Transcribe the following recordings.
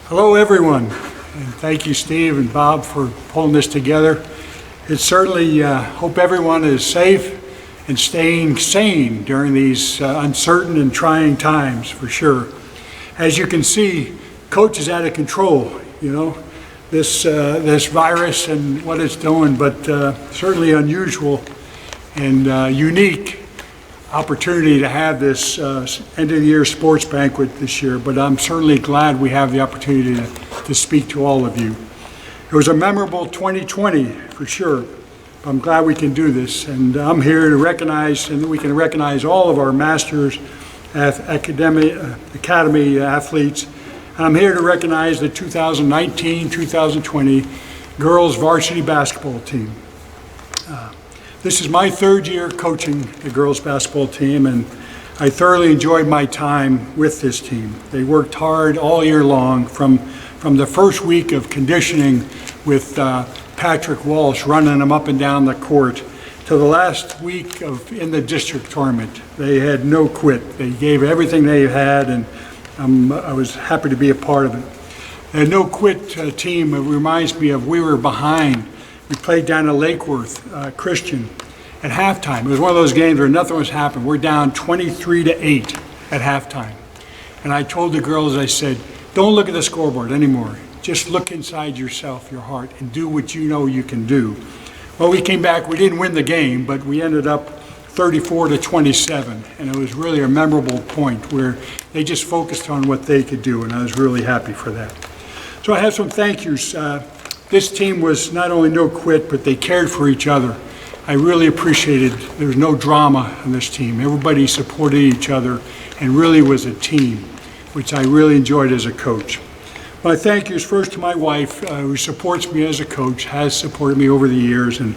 Hello everyone, and thank you Steve and Bob for pulling this together. It certainly hope everyone is safe and staying sane during these uncertain and trying times for sure. As you can see, coach is out of control, this virus and what it's doing, but certainly unusual and unique opportunity to have this end of the year sports banquet this year, but I'm certainly glad we have the opportunity to speak to all of you. It was a memorable 2020 for sure. I'm glad we can do this, and I'm here to recognize, and we can recognize all of our Masters Academy athletes. I'm here to recognize the 2019-2020 girls varsity basketball team. This is my third year coaching the girls basketball team, and I thoroughly enjoyed my time with this team. They worked hard all year long, from the first week of conditioning with Patrick Walsh running them up and down the court to the last week in the district tournament. They had no quit. They gave everything they had, and I was happy to be a part of it. The no quit team reminds me of we were behind. We played down at Lake Worth Christian at halftime. It was one of those games where nothing was happening. We're down 23-8 at halftime. And I told the girls, I said, don't look at the scoreboard anymore. Just look inside yourself, your heart, and do what you know you can do. Well, we came back. We didn't win the game, but we ended up 34-27. And it was really a memorable point where they just focused on what they could do, and I was really happy for that. So I have some thank yous. This team was not only no quit, but they cared for each other. I really appreciated there was no drama on this team. Everybody supported each other and really was a team, which I really enjoyed as a coach. My thank yous first to my wife, who supports me as a coach, has supported me over the years, and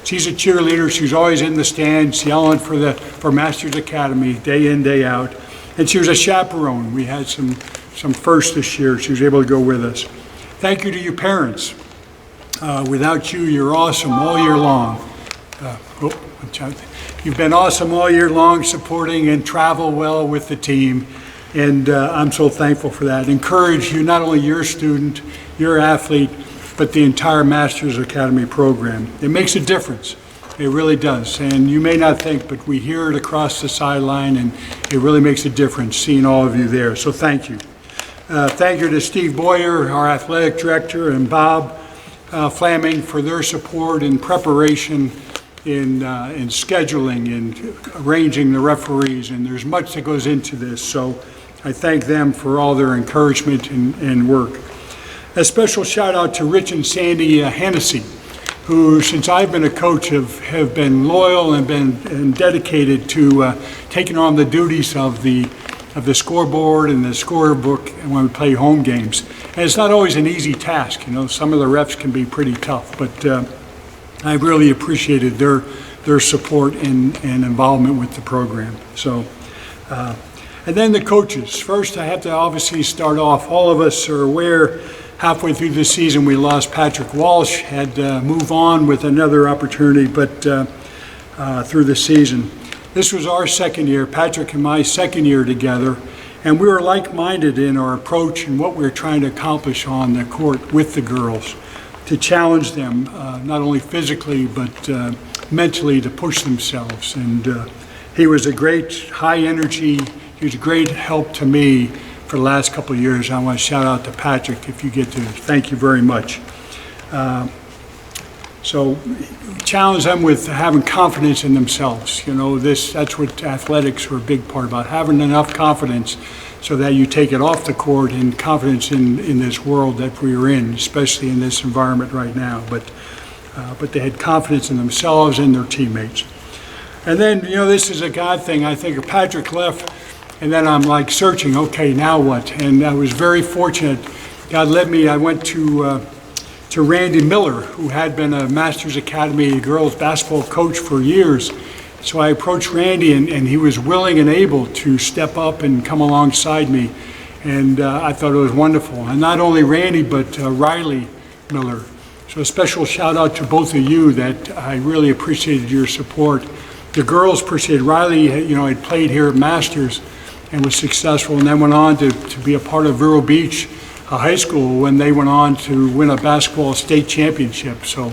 she's a cheerleader. She's always in the stands yelling for Masters Academy day in, day out. And she was a chaperone. We had some firsts this year. She was able to go with us. Thank you to you parents. Without you, you're awesome all year long. You've been awesome all year long, supporting and travel well with the team, and I'm so thankful for that. Encourage you, not only your student, your athlete, but the entire Masters Academy program. It makes a difference. It really does. And you may not think, but we hear it across the sideline, and it really makes a difference seeing all of you there. So thank you. Thank you to Steve Boyer, our athletic director, and Bob Flaming for their support and preparation in scheduling and arranging the referees, and there's much that goes into this, so I thank them for all their encouragement and work. A special shout out to Rich and Sandy Hennessy, who since I've been a coach have been loyal and been dedicated to taking on the duties of the scoreboard and the scorebook when we play home games. And it's not always an easy task, some of the refs can be pretty tough, but I really appreciated their support and involvement with the program. So, and then the coaches. First, I have to obviously start off, all of us are aware halfway through the season we lost Patrick Walsh, had to move on with another opportunity, but through the season. This was our second year, Patrick and my second year together, and we were like-minded in our approach and what we were trying to accomplish on the court with the girls, to challenge them, not only physically, but mentally to push themselves. And he was a great high energy, he was a great help to me for the last couple of years. I want to shout out to Patrick if you get to, thank you very much. So challenge them with having confidence in themselves. That's what athletics were a big part about, having enough confidence so that you take it off the court, and confidence in this world that we are in, especially in this environment right now. But they had confidence in themselves and their teammates. And then, this is a God thing. I think Patrick left, and then I'm like searching, okay, now what? And I was very fortunate. God led me. I went to Randy Miller, who had been a Masters Academy girls basketball coach for years. So I approached Randy, and he was willing and able to step up and come alongside me. And I thought it was wonderful. And not only Randy, but Riley Miller. So a special shout out to both of you, that I really appreciated your support. The girls appreciated Riley, had played here at Masters and was successful, and then went on to be a part of Vero Beach high school when they went on to win a basketball state championship. So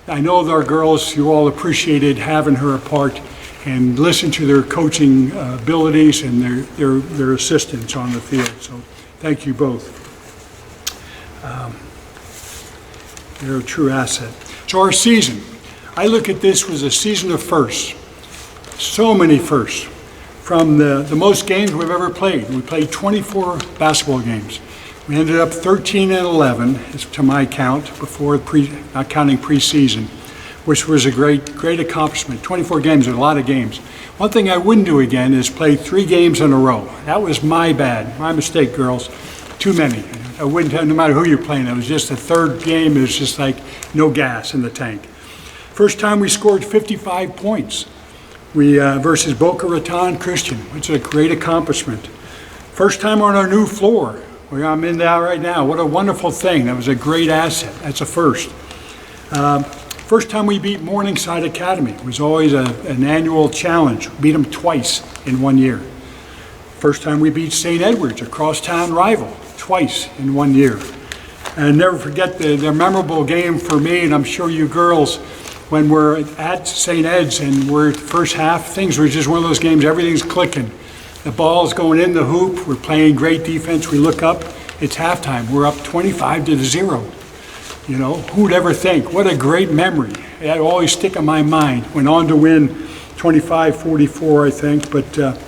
I know our girls, you all appreciated having her a part and listen to their coaching abilities and their assistance on the field. So thank you both. They're a true asset. So our season, I look at this was a season of firsts. So many firsts. From the most games we've ever played. We played 24 basketball games. We ended up 13-11, to my count, before not counting preseason, which was a great accomplishment. 24 games is a lot of games. One thing I wouldn't do again is play 3 games in a row. That was my bad, my mistake, girls. Too many. I wouldn't have, no matter who you're playing. It was just the third game. It was just like no gas in the tank. First time we scored 55 points. We versus Boca Raton Christian, which is a great accomplishment. First time on our new floor, where I'm in now right now. What a wonderful thing. That was a great asset. That's a first. First time we beat Morningside Academy. It was always an annual challenge. We beat them twice in 1 year. First time we beat St. Edward's, a crosstown rival, twice in 1 year. And never forget the memorable game for me, and I'm sure you girls, when we're at St. Ed's and we're at the first half, things were just one of those games, everything's clicking. The ball's going in the hoop, we're playing great defense, we look up, it's halftime, we're up 25-0. You know, who'd ever think? What a great memory. That always stick in my mind. Went on to win 25-44, I think, but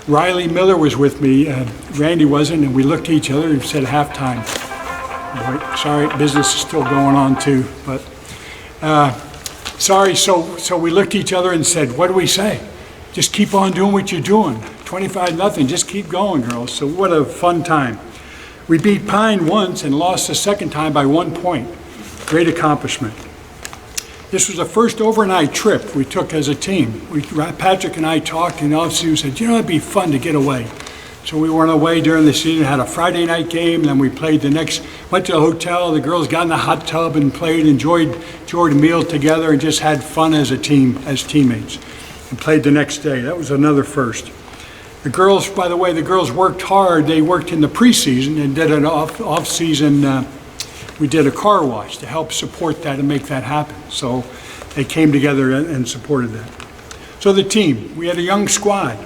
Riley Miller was with me, Randy wasn't, and we looked at each other and said halftime. Sorry, business is still going on too, but sorry, so we looked at each other and said, what do we say? Just keep on doing what you're doing. 25-0, just keep going, girls. So what a fun time. We beat Pine once and lost the second time by 1 point. Great accomplishment. This was the first overnight trip we took as a team. Patrick and I talked, and obviously we said, you know, it'd be fun to get away. So we went away during the season, had a Friday night game, then we played went to the hotel, the girls got in the hot tub and played, enjoyed a meal together, and just had fun as a team, as teammates, and played the next day. That was another first. The girls, by the way, worked hard. They worked in the preseason and did an off-season, we did a car wash to help support that and make that happen. So they came together and supported that. So the team, we had a young squad.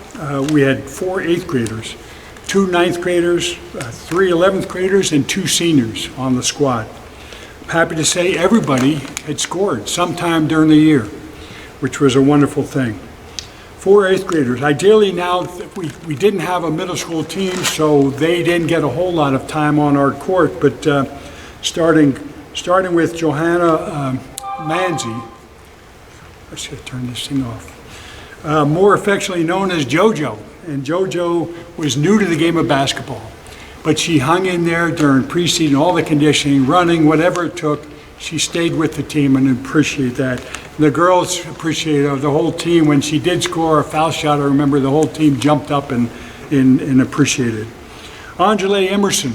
We had 4 8th graders, 2 9th graders, 3 11th graders, and 2 seniors on the squad. I'm happy to say everybody had scored sometime during the year, which was a wonderful thing. 4 8th graders. Ideally now, we didn't have a middle school team, so they didn't get a whole lot of time on our court, but starting with Johanna Manzi, I should turn this thing off, more affectionately known as JoJo. And JoJo was new to the game of basketball, but she hung in there during preseason, all the conditioning, running, whatever it took. She stayed with the team, and appreciate that. The girls appreciate the whole team. When she did score a foul shot, I remember the whole team jumped up and appreciated. Angela Emerson,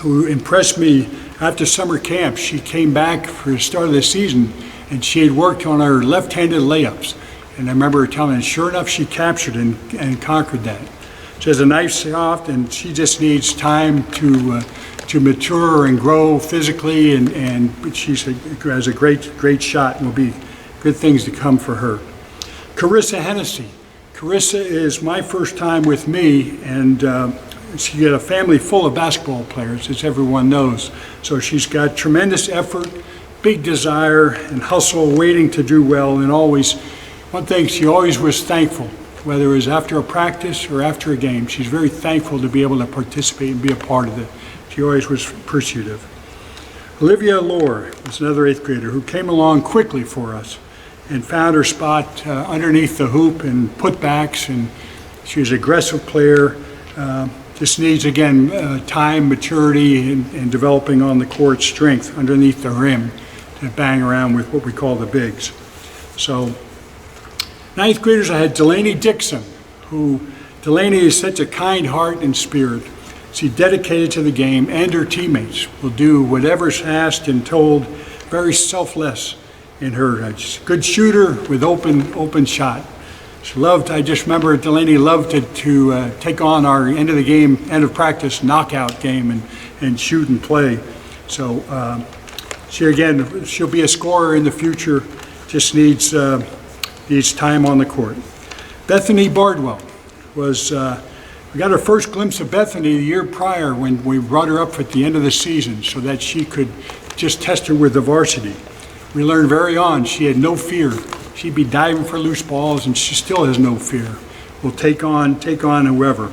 who impressed me after summer camp. She came back for the start of the season, and she had worked on her left-handed layups. And I remember her telling me, and sure enough, she captured and conquered that. She has a nice soft, and she just needs time to mature and grow physically, but she has a great shot, and will be good things to come for her. Carissa Hennessy. Carissa is my first time with me, and she got a family full of basketball players, as everyone knows. So she's got tremendous effort, big desire, and hustle, waiting to do well, and one thing, she always was thankful, whether it was after a practice or after a game. She's very thankful to be able to participate and be a part of it. She always was appreciative. Olivia Lohr was another 8th grader who came along quickly for us and found her spot underneath the hoop and putbacks, and she was an aggressive player. Just needs, again, time, maturity, and developing on the court, strength underneath the rim to bang around with what we call the bigs. So 9th graders, I had Delaney Dixon, Delaney is such a kind heart and spirit. She's dedicated to the game, and her teammates will do whatever's asked and told, very selfless in her. She's a good shooter with open shot. She loved, I just remember jLADY loved to take on our end of the game, end of practice knockout game and shoot and play. So she'll be a scorer in the future, just needs time on the court. Bethany Bardwell was, we got our first glimpse of Bethany the year prior when we brought her up at the end of the season so that she could just test her with the varsity. We learned very on she had no fear. She'd be diving for loose balls, and she still has no fear. We'll take on whoever.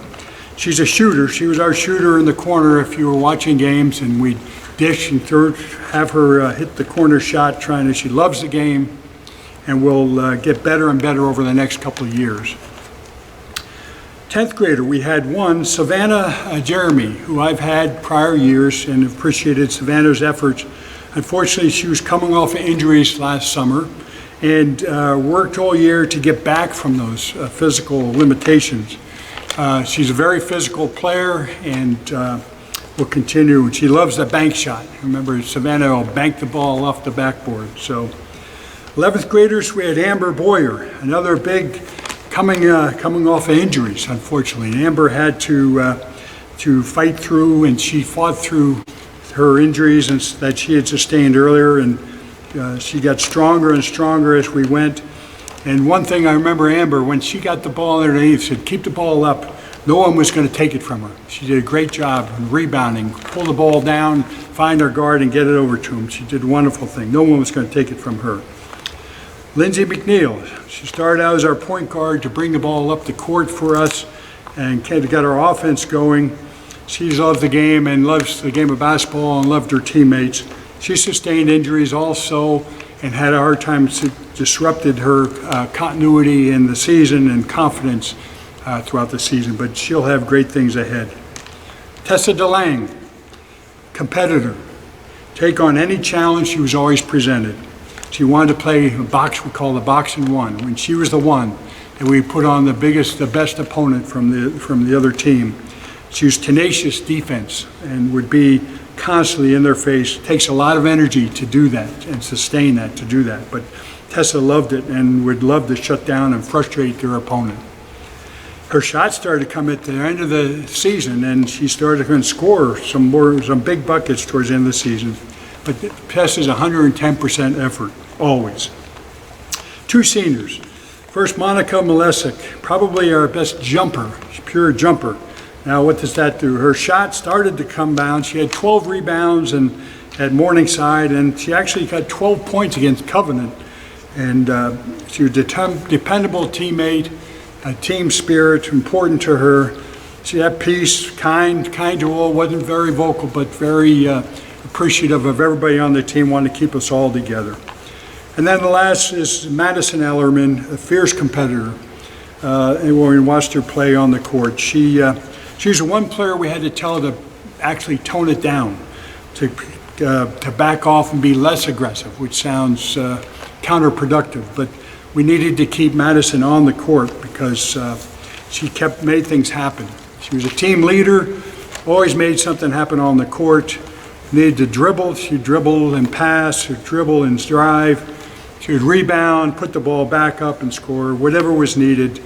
She's a shooter. She was our shooter in the corner if you were watching games, and we'd dish and have her hit the corner shot trying to. She loves the game, and will get better and better over the next couple of years. 10th grader, we had one, Savannah Jeremy, who I've had prior years and appreciated Savannah's efforts. Unfortunately, she was coming off of injuries last summer and worked all year to get back from those physical limitations. She's a very physical player and will continue. She loves the bank shot. Remember, Savannah will bank the ball off the backboard. So, 11th graders, we had Amber Boyer, another big coming off of injuries, unfortunately. Amber had to fight through, and she fought through her injuries that she had sustained earlier, and she got stronger and stronger as we went. And one thing I remember Amber, when she got the ball underneath, said, keep the ball up. No one was going to take it from her. She did a great job in rebounding, pull the ball down, find our guard, and get it over to him. She did a wonderful thing. No one was going to take it from her. Lindsay McNeil, she started out as our point guard to bring the ball up the court for us and got our offense going. She loves the game and loves the game of basketball and loved her teammates. She sustained injuries also and had a hard time, disrupted her continuity in the season and confidence throughout the season, but she'll have great things ahead. Tessa DeLange, competitor, take on any challenge she was always presented. She wanted to play a box we call the box and one. When she was the one, and we put on the best opponent from the other team. She was tenacious defense and would be constantly in their face. It takes a lot of energy to do that and sustain that, to do that. But Tessa loved it and would love to shut down and frustrate their opponent. Her shots started to come at the end of the season, and she started to score some big buckets towards the end of the season. But Tessa's 110% effort, always. 2 seniors. First, Monica Malesic, probably our best jumper, pure jumper. Now, what does that do? Her shot started to come down. She had 12 rebounds at Morningside, and she actually got 12 points against Covenant. And she was a dependable teammate, a team spirit, important to her. She had peace, kind to all, wasn't very vocal, but very appreciative of everybody on the team, wanted to keep us all together. And then the last is Madison Ellerman, a fierce competitor. And when we watched her play on the court, she's the one player we had to tell her to actually tone it down, to back off and be less aggressive, which sounds counterproductive. But we needed to keep Madison on the court because she made things happen. She was a team leader, always made something happen on the court. Needed to dribble, she'd dribble and pass, she'd dribble and drive. She would rebound, put the ball back up and score, whatever was needed.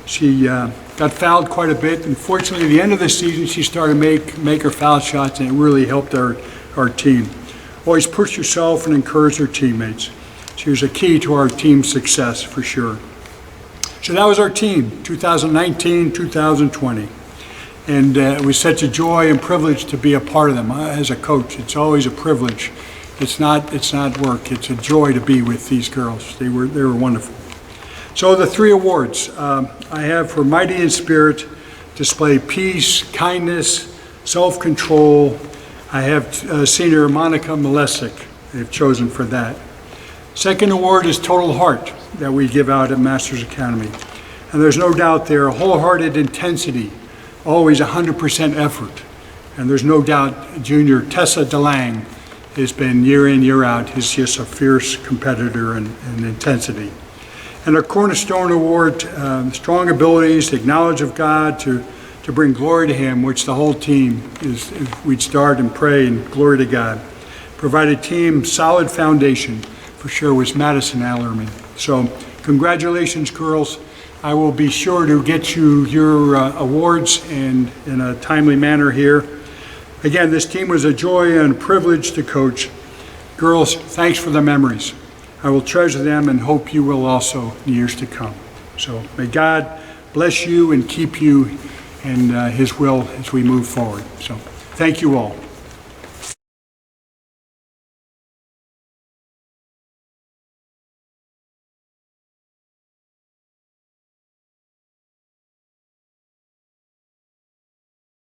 She got fouled quite a bit. Unfortunately, at the end of the season, she started to make her foul shots, and it really helped our team. Always push yourself and encourage her teammates. She was a key to our team's success, for sure. So that was our team, 2019, 2020. And it was such a joy and privilege to be a part of them. As a coach, it's always a privilege. It's not work. It's a joy to be with these girls. They were wonderful. So the 3 awards I have for Mighty in Spirit, display peace, kindness, self-control. I have senior Monica Malesic. They've chosen for that. Second award is Total Heart that we give out at Masters Academy. And there's no doubt there, wholehearted intensity, always 100% effort. And there's no doubt junior Tessa DeLange has been year in, year out, is just a fierce competitor and intensity. And our Cornerstone Award, strong abilities, the knowledge of God to bring glory to Him, which the whole team we'd start and pray and glory to God. Provided team solid foundation, for sure, was Madison Ellerman. So congratulations, girls. I will be sure to get you your awards and in a timely manner here. Again, this team was a joy and privilege to coach. Girls, thanks for the memories. I will treasure them and hope you will also in years to come. So may God bless you and keep you in His will as we move forward. So thank you all.